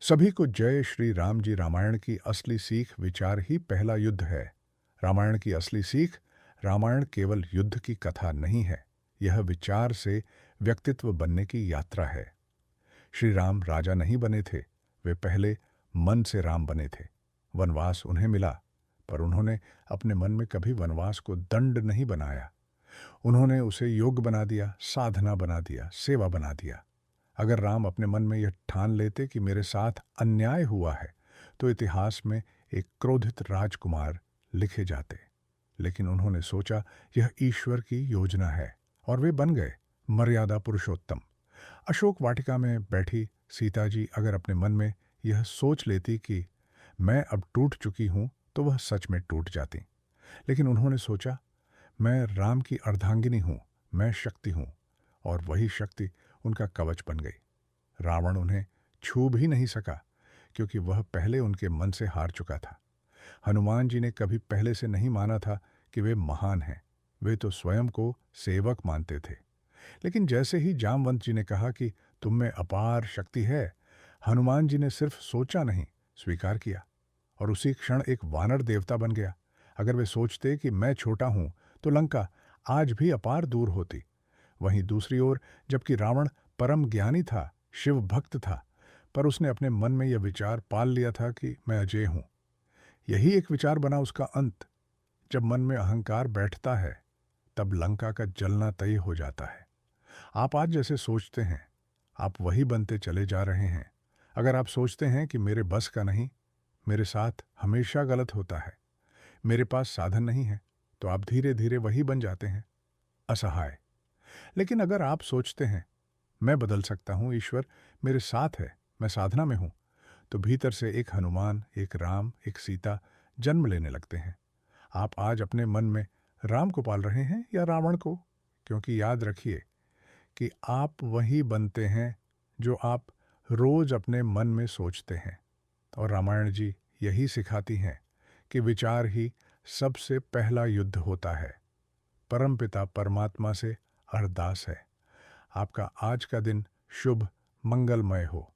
सभी को जय श्री राम जी। रामायण की असली सीख विचार ही पहला युद्ध है। रामायण की असली सीख, रामायण केवल युद्ध की कथा नहीं है, यह विचार से व्यक्तित्व बनने की यात्रा है। श्री राम राजा नहीं बने थे, वे पहले मन से राम बने थे। वनवास उन्हें मिला, पर उन्होंने अपने मन में कभी वनवास को दंड नहीं बनाया। उन्होंने उसे योग बना दिया, साधना बना दिया, सेवा बना दिया। अगर राम अपने मन में यह ठान लेते कि मेरे साथ अन्याय हुआ है, तो इतिहास में एक क्रोधित राजकुमार लिखे जाते। लेकिन उन्होंने सोचा यह ईश्वर की योजना है, और वे बन गए मर्यादा पुरुषोत्तम। अशोक वाटिका में बैठी सीता जी अगर अपने मन में यह सोच लेती कि मैं अब टूट चुकी हूं, तो वह सच में टूट जाती। लेकिन उन्होंने सोचा, मैं राम की अर्धांगिनी हूं, मैं शक्ति हूं, और वही शक्ति उनका कवच बन गई। रावण उन्हें छू भी नहीं सका, क्योंकि वह पहले उनके मन से हार चुका था। हनुमान जी ने कभी पहले से नहीं माना था कि वे महान हैं, वे तो स्वयं को सेवक मानते थे। लेकिन जैसे ही जामवंत जी ने कहा कि तुम में अपार शक्ति है, हनुमान जी ने सिर्फ सोचा नहीं, स्वीकार किया, और उसी क्षण एक वानर देवता बन गया। अगर वे सोचते कि मैं छोटा हूं, तो लंका आज भी अपार दूर होती। वहीं दूसरी ओर, जबकि रावण परम ज्ञानी था, शिव भक्त था, पर उसने अपने मन में यह विचार पाल लिया था कि मैं अजय हूं। यही एक विचार बना उसका अंत। जब मन में अहंकार बैठता है, तब लंका का जलना तय हो जाता है। आप आज जैसे सोचते हैं, आप वही बनते चले जा रहे हैं। अगर आप सोचते हैं कि मेरे बस का नहीं, मेरे साथ हमेशा गलत होता है, मेरे पास साधन नहीं है, तो आप धीरे धीरे वही बन जाते हैं, असहाय। लेकिन अगर आप सोचते हैं, मैं बदल सकता हूं, ईश्वर मेरे साथ है, मैं साधना में हूं, तो भीतर से एक हनुमान, एक राम, एक सीता जन्म लेने लगते हैं। आप आज अपने मन में राम को पाल रहे हैं या रावण को? क्योंकि याद रखिए कि आप वही बनते हैं जो आप रोज अपने मन में सोचते हैं। और रामायण जी यही सिखाती हैं कि विचार ही सबसे पहला युद्ध होता है। परमपिता परमात्मा से अरदास है, आपका आज का दिन शुभ मंगलमय हो।